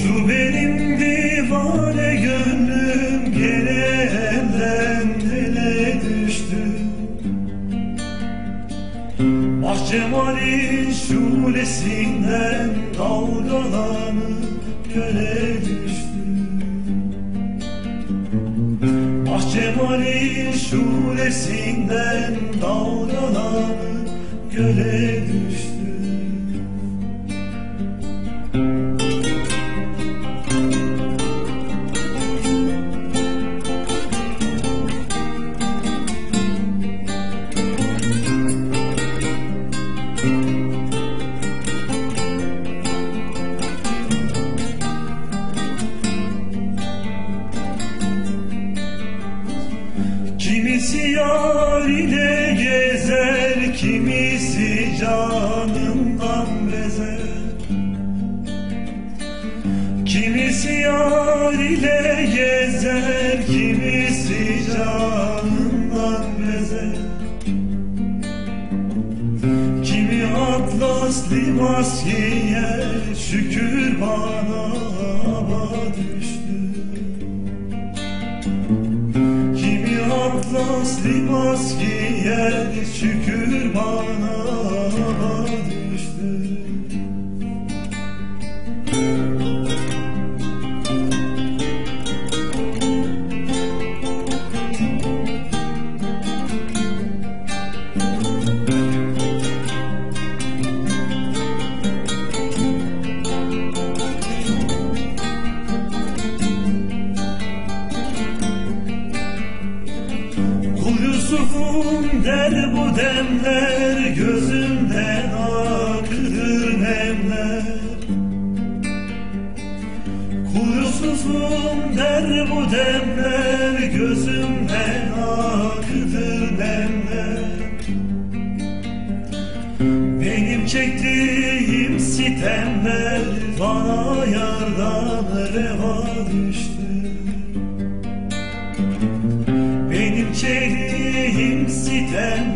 Şu benim divane gönlüm gene elden ele düştü. Bahçemal'in şulesinden dalgalanıp göle düştü. Bahçemal'in şulesinden dalgalanıp göle düştü. Kimisi yar ile gezer, kimisi canından bezer. Kimisi yar ile gezer, kimisi canından bezer. Kimi atlas libas giyer, şükür bana düştü. Atlas libas giyer, şükür bana düştü. Yusuf'um der bu demler, gözümden akıdır nemler. Kul Yusuf'um der bu demler, gözümden akıdır nemler. Benim çektiğim sitemler bana yardan reva düştü. Benim çektiğim sitem